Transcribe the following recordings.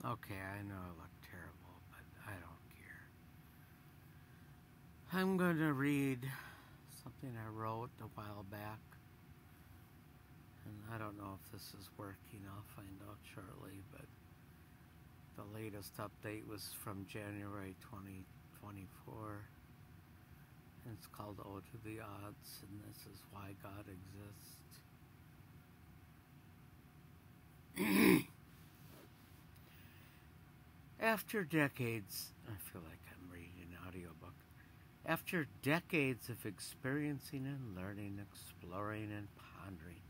Okay, I know I look terrible, but I don't care. I'm going to read something I wrote a while back, and I don't know if this is working. I'll find out shortly, but the latest update was from January 2024, and it's called Ode to the Odds, and this is why God exists. After decades, I feel like I'm reading an audiobook. After decades of experiencing and learning, exploring and pondering,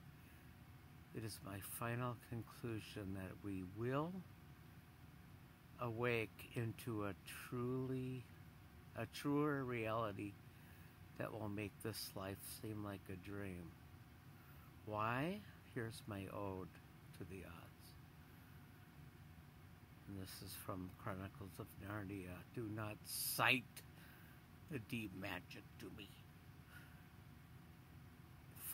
it is my final conclusion that we will awake into a truer reality that will make this life seem like a dream. Why? Here's my ode to the odds. And this is from Chronicles of Narnia. Do not cite the deep magic to me,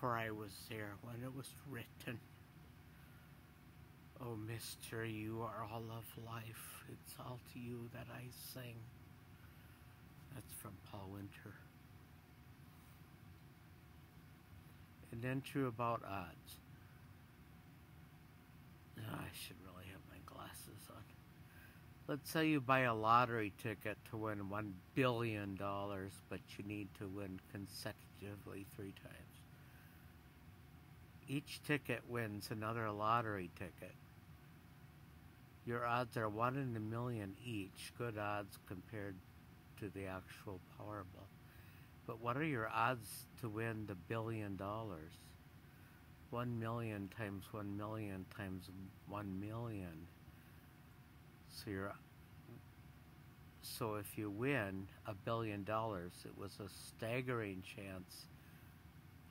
for I was there when it was written. Oh, mister, you are all of life. It's all to you that I sing. That's from Paul Winter. And then true about odds. Oh, I should really have my glasses on. Let's say you buy a lottery ticket to win $1 billion, but you need to win consecutively 3 times. Each ticket wins another lottery ticket. Your odds are 1 in a million each, good odds compared to the actual Powerball. But what are your odds to win the $1 billion? 1 million times 1 million times 1 million. So if you win $1 billion, it was a staggering chance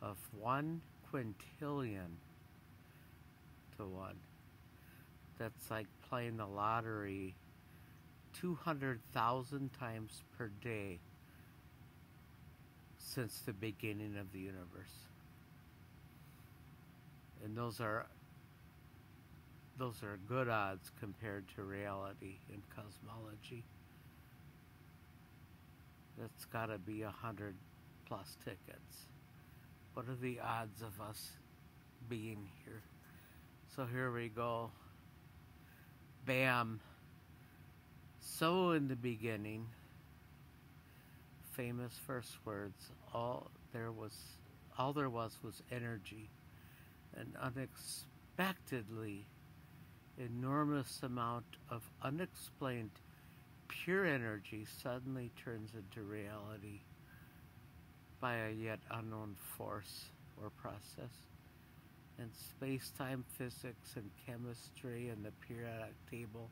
of 1 quintillion to 1. That's like playing the lottery 200,000 times per day since the beginning of the universe. And those are good odds compared to reality in cosmology. That's got to be 100 plus tickets. What are the odds of us being here? So here we go. Bam. So in the beginning, famous first words, all there was energy, an unexpectedly enormous amount of unexplained pure energy suddenly turns into reality by a yet unknown force or process. And space-time physics and chemistry and the periodic table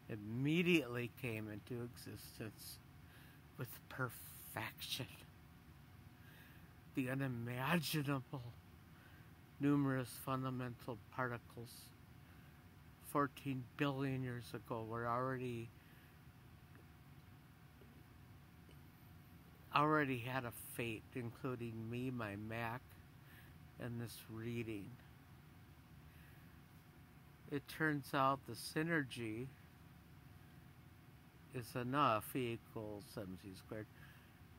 immediately came into existence with perfection. The unimaginable numerous fundamental particles 14 billion years ago were already had a fate, including me, my Mac, and this reading. It turns out the synergy is enough, E equals mc squared,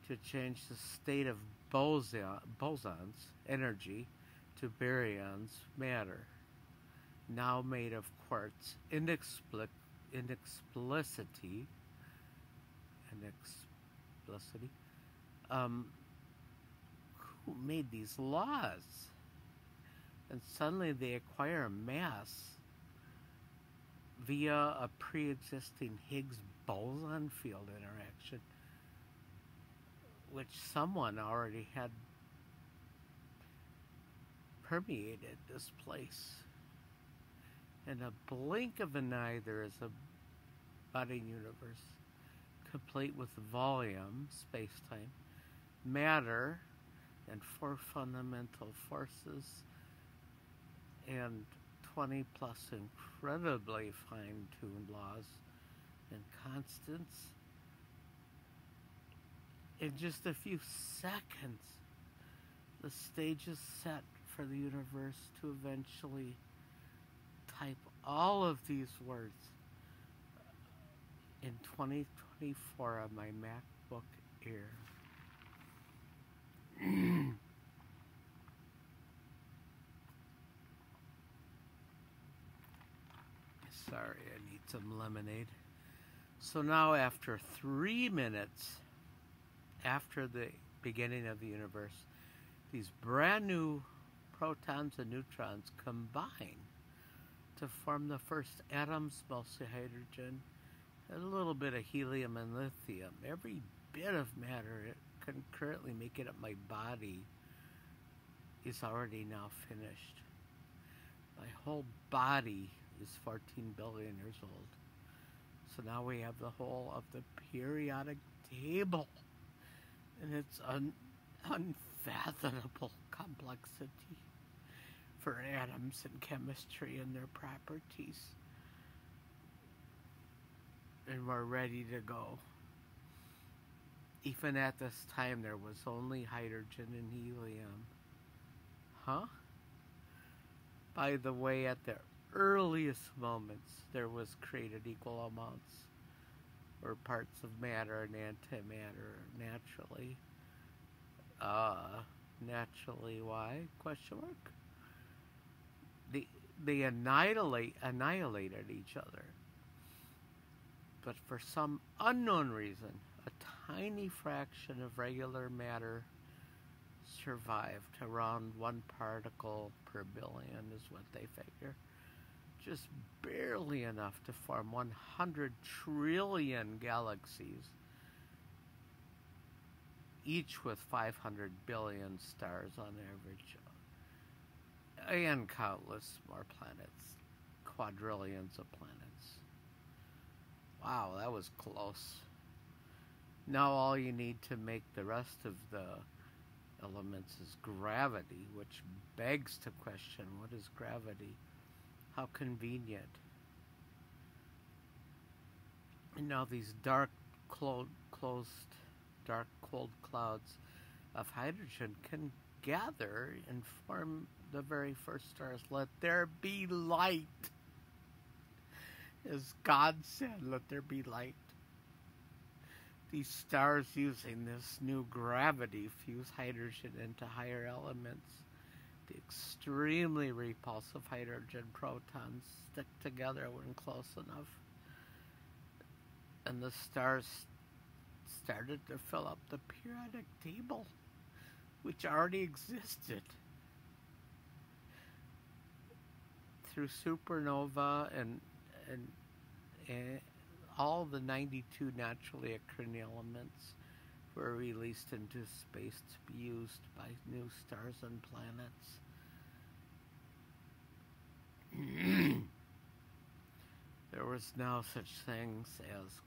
to change the state of bosons, energy, to baryons, matter, now made of quartz. Inexplicity. Who made these laws? And suddenly they acquire mass via a pre-existing Higgs boson field interaction, which someone already had permeated this place. In a blink of an eye, there is a budding universe, complete with volume, space-time, matter, and 4 fundamental forces, and 20 plus incredibly fine-tuned laws and constants. In just a few seconds, the stage is set for the universe to eventually type all of these words in 2024 on my MacBook Air. Sorry, I need some lemonade. So now after 3 minutes after the beginning of the universe, these brand new protons and neutrons combine to form the first atoms, mostly hydrogen, and a little bit of helium and lithium. Every bit of matter it can currently make it up my body is already now finished. My whole body is 14 billion years old. So now we have the whole of the periodic table. And it's unfathomable complexity for atoms and chemistry and their properties. And we're ready to go. Even at this time, there was only hydrogen and helium. Huh? By the way, at the earliest moments, there was created equal amounts or parts of matter and antimatter naturally. Naturally, why? Question mark. They annihilated each other. But for some unknown reason, a tiny fraction of regular matter survived. Around 1 particle per billion is what they figure. Just barely enough to form 100 trillion galaxies, each with 500 billion stars on average, and countless more planets, quadrillions of planets. Wow, that was close. Now all you need to make the rest of the elements is gravity, which begs to question, what is gravity? How convenient. And now these dark, cold clouds of hydrogen can gather and form the very first stars. Let there be light. As God said, let there be light. These stars using this new gravity fuse hydrogen into higher elements. The extremely repulsive hydrogen protons stick together when close enough. And the stars started to fill up the periodic table, which already existed. Through supernova and all the 92 naturally occurring elements were released into space to be used by new stars and planets. There was now such things as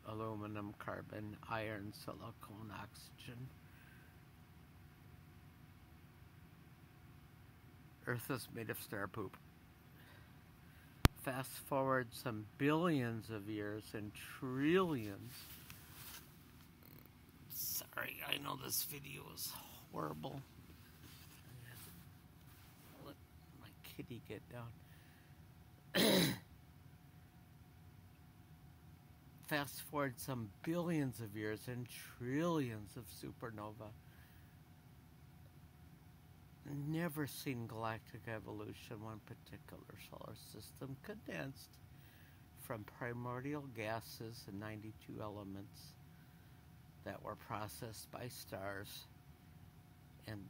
aluminum, carbon, iron, silicon, oxygen. Earth is made of star poop. Fast forward some billions of years and trillions. Sorry, I know this video is horrible. I have to let my kitty get down. Fast forward some billions of years and trillions of supernova. Never seen galactic evolution, one particular solar system condensed from primordial gases and 92 elements that were processed by stars and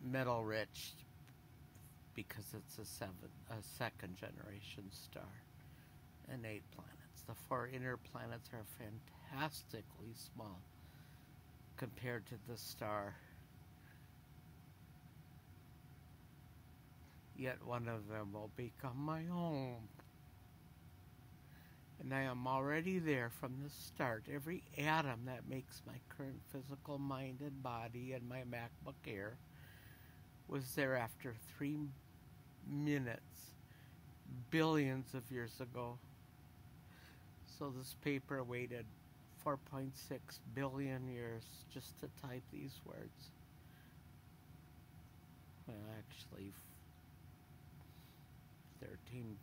metal rich because it's a second generation star, and 8 planets. The 4 inner planets are fantastically small compared to the star. Yet one of them will become my home. And I am already there from the start. Every atom that makes my current physical mind and body and my MacBook Air was there after 3 minutes, billions of years ago. So this paper waited 4.6 billion years just to type these words. Well, actually 13.6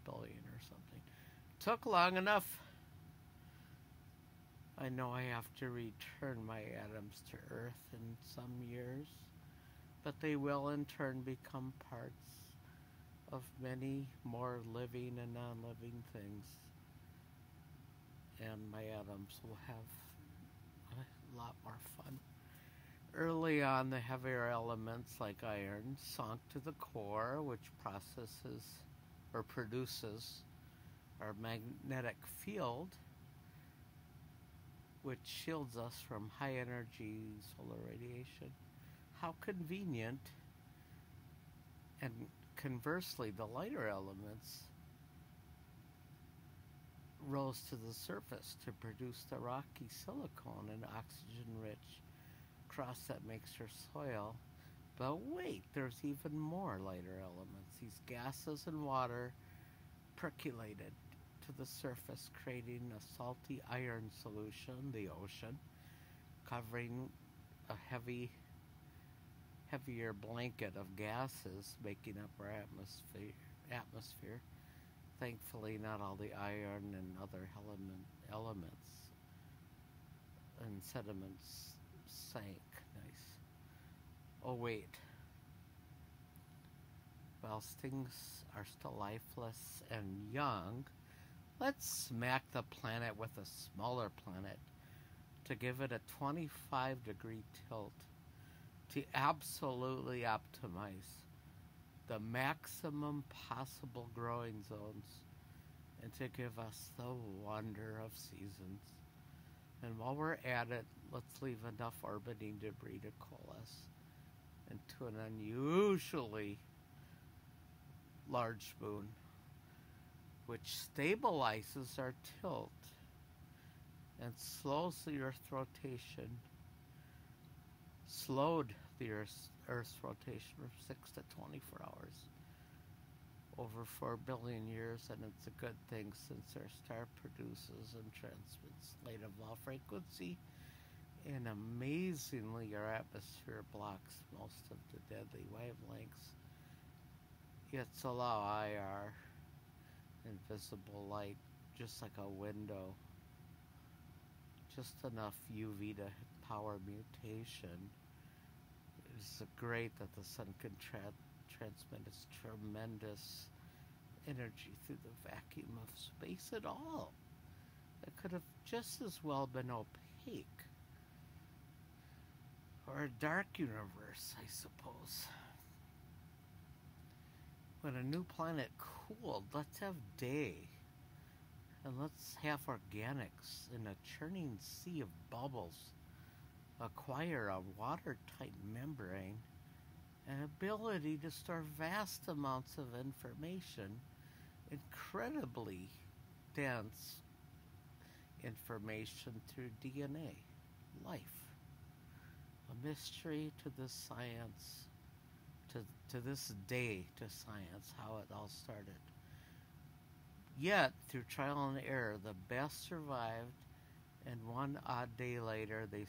billion or something. Took long enough. I know I have to return my atoms to Earth in some years, but they will in turn become parts of many more living and non-living things, and my atoms will have a lot more fun. Early on, the heavier elements like iron sunk to the core, which processes or produces our magnetic field, which shields us from high energy solar radiation. How convenient. And conversely, the lighter elements rose to the surface to produce the rocky silicon and oxygen-rich crust that makes our soil. But wait, there's even more lighter elements. These gases and water percolated to the surface, creating a salty iron solution, the ocean, covering a heavier blanket of gases making up our atmosphere. Thankfully, not all the iron and other elements and sediments sank. Nice. Oh wait. Whilst things are still lifeless and young, let's smack the planet with a smaller planet to give it a 25-degree tilt to absolutely optimize the maximum possible growing zones and to give us the wonder of seasons. And while we're at it, let's leave enough orbiting debris to coalesce into an unusually large moon, which stabilizes our tilt and slows the Earth's rotation, slowed the Earth's rotation from 6 to 24 hours over 4 billion years, and it's a good thing since our star produces and transmits light of low frequency, and amazingly our atmosphere blocks most of the deadly wavelengths, yet allow IR, invisible light, just like a window, just enough UV to power mutation. It's great that the sun can transmit its tremendous energy through the vacuum of space at all. It could have just as well been opaque. Or a dark universe, I suppose. When a new planet cooled, let's have day. And let's have organics in a churning sea of bubbles acquire a watertight membrane, an ability to store vast amounts of information, incredibly dense information through DNA, life. A mystery to this science, to this day to science, how it all started. Yet, through trial and error, the best survived, and one odd day later, they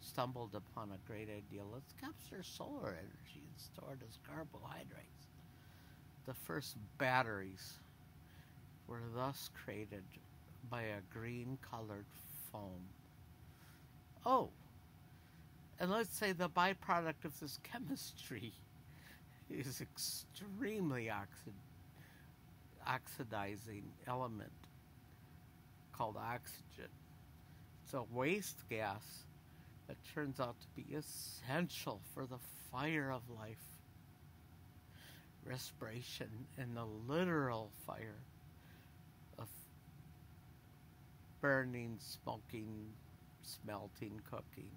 stumbled upon a great idea. Let's capture solar energy and store it as carbohydrates. The first batteries were thus created by a green-colored foam. Oh, and let's say the byproduct of this chemistry is extremely oxidizing element called oxygen. It's a waste gas that turns out to be essential for the fire of life, respiration, and the literal fire of burning, smoking, smelting, cooking.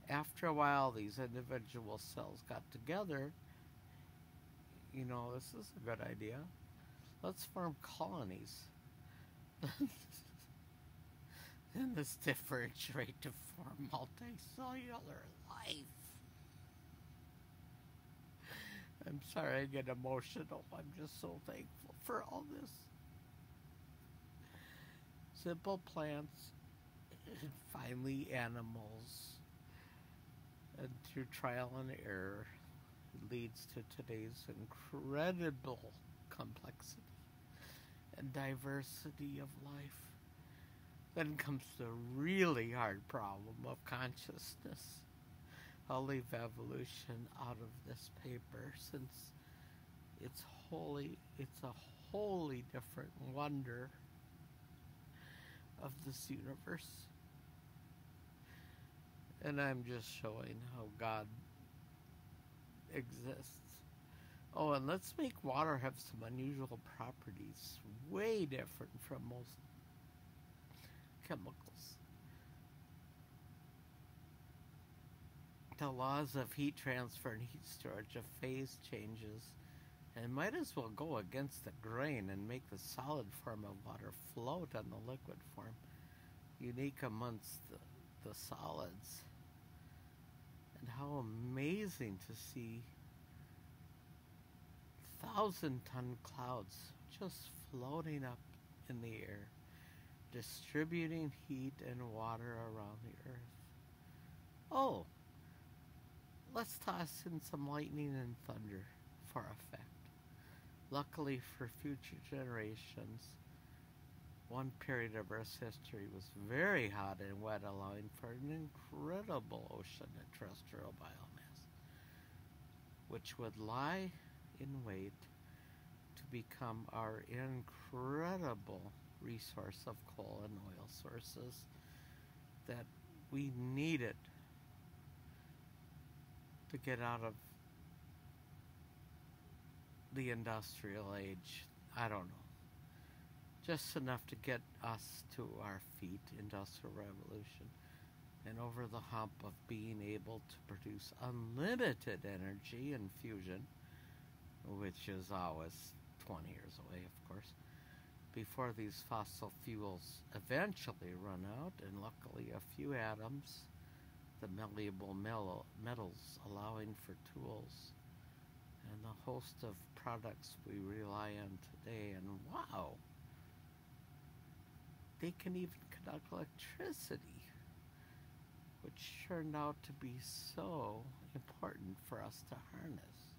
After a while, these individual cells got together. You know, this is a good idea. Let's form colonies. Then this differentiate to form multicellular life. I'm sorry I get emotional. I'm just so thankful for all this. Simple plants, and finally animals. And through trial and error, it leads to today's incredible complexity and diversity of life. Then comes the really hard problem of consciousness. I'll leave evolution out of this paper since it's a wholly different wonder of this universe. And I'm just showing how God exists. Oh, and let's make water have some unusual properties, way different from most chemicals. The laws of heat transfer and heat storage of phase changes, and might as well go against the grain and make the solid form of water float on the liquid form, unique amongst the solids. And how amazing to see 1,000-ton clouds just floating up in the air, distributing heat and water around the earth. Oh, let's toss in some lightning and thunder for effect. Luckily for future generations, one period of Earth's history was very hot and wet, allowing for an incredible ocean of terrestrial biomass, which would lie in wait to become our incredible resource of coal and oil sources that we needed to get out of the industrial age. I don't know. Just enough to get us to our feet, Industrial Revolution, and over the hump of being able to produce unlimited energy and fusion, which is always 20 years away, of course, before these fossil fuels eventually run out, and luckily a few atoms, the malleable metals, allowing for tools, and the host of products we rely on today. And wow, they can even conduct electricity, which turned out to be so important for us to harness,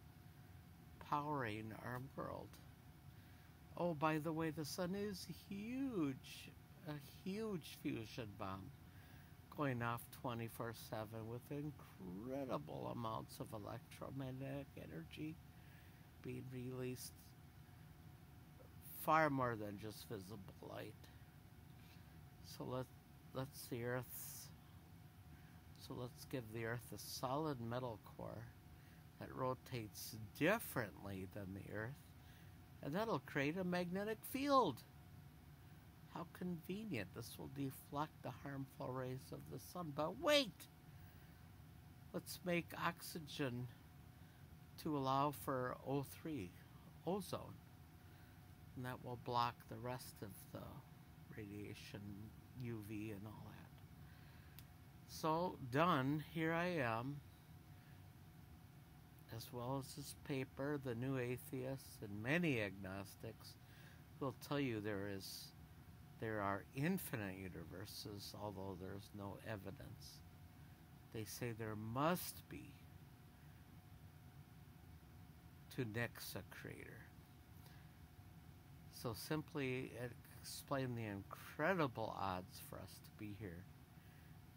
powering our world. Oh, by the way, the sun is huge, a huge fusion bomb going off 24/7 with incredible amounts of electromagnetic energy being released, far more than just visible light. So let's give the Earth a solid metal core that rotates differently than the Earth, and that'll create a magnetic field. How convenient. This will deflect the harmful rays of the sun. But wait! Let's make oxygen to allow for O3, ozone. And that will block the rest of the radiation, UV and all that. So, done. Here I am. As well as this paper, the New Atheists and many agnostics will tell you there are infinite universes, although there's no evidence. They say there must be to nix a creator. So simply explain the incredible odds for us to be here.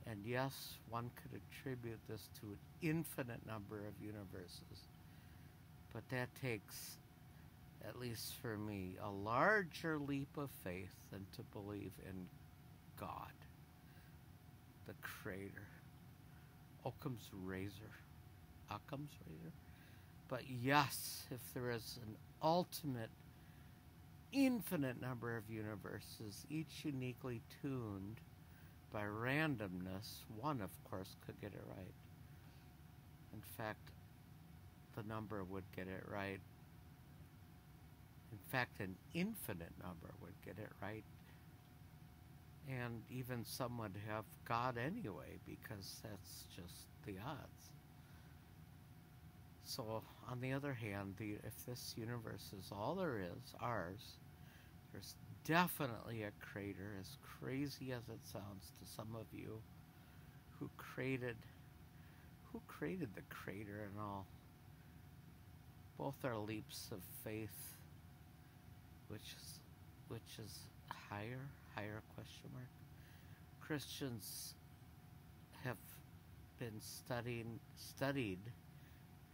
And yes, one could attribute this to an infinite number of universes. But that takes, at least for me, a larger leap of faith than to believe in God, the Creator, Occam's razor. But yes, if there is an ultimate, infinite number of universes, each uniquely tuned by randomness, one, of course, could get it right. In fact, the number would get it right. In fact, an infinite number would get it right. And even some would have God anyway, because that's just the odds. So, on the other hand, if this universe is all there is, ours, there's definitely a creator, as crazy as it sounds to some of you, who created the creator and all. Both are leaps of faith, which is higher question mark. Christians have been studied,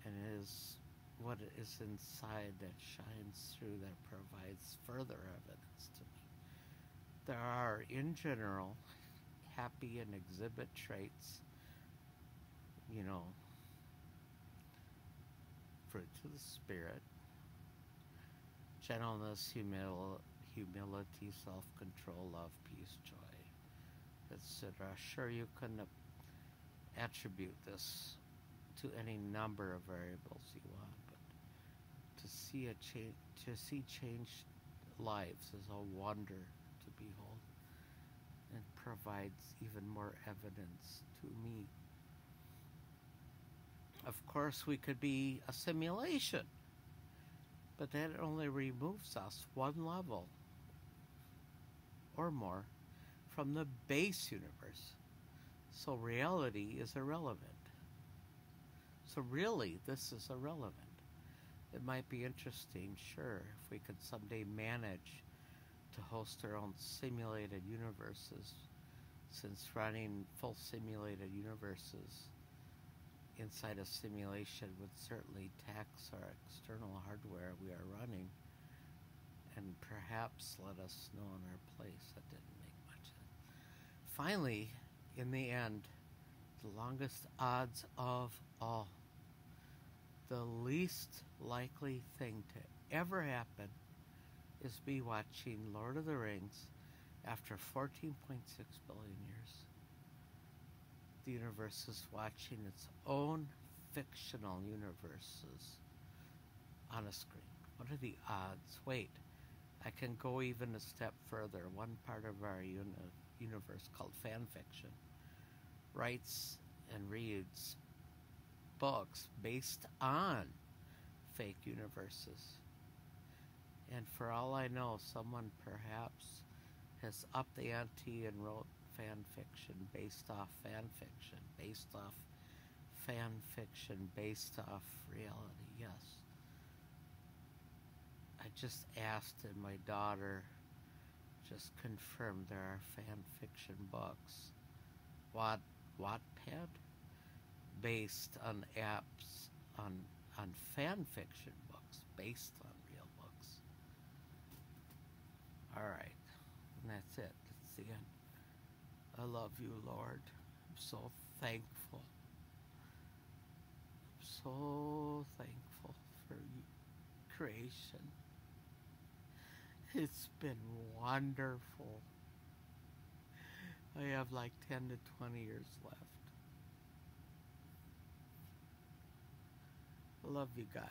and it is what is inside that shines through that provides further evidence to me. There are, in general, happy and exhibit traits, you know, fruits of the Spirit, gentleness, humility, self-control, love, peace, joy, etc. Sure, you can attribute this to any number of variables you want, but to see changed lives is a wonder to behold, and provides even more evidence to me. Of course, we could be a simulation, but that only removes us one level or more from the base universe. So reality is irrelevant. So really, this is irrelevant. It might be interesting, sure, if we could someday manage to host our own simulated universes, since running full simulated universes inside a simulation would certainly tax our external hardware we are running, and perhaps let us know in our place. That didn't make much sense. Finally, in the end, the longest odds of all, the least likely thing to ever happen is me watching Lord of the Rings after 14.6 billion years. The universe is watching its own fictional universes on a screen. What are the odds? Wait, I can go even a step further. One part of our universe called fan fiction writes and reads books based on fake universes. And for all I know, someone perhaps has upped the ante and wrote fan fiction based off fan fiction, based off fan fiction, based off reality, yes. I just asked, and my daughter just confirmed there are fan fiction books. Wattpad? Based on apps, on fan fiction books, based on real books. Alright, and that's it. That's the end. I love you, Lord. I'm so thankful. I'm so thankful for creation. It's been wonderful. I have like 10 to 20 years left. I love you guys.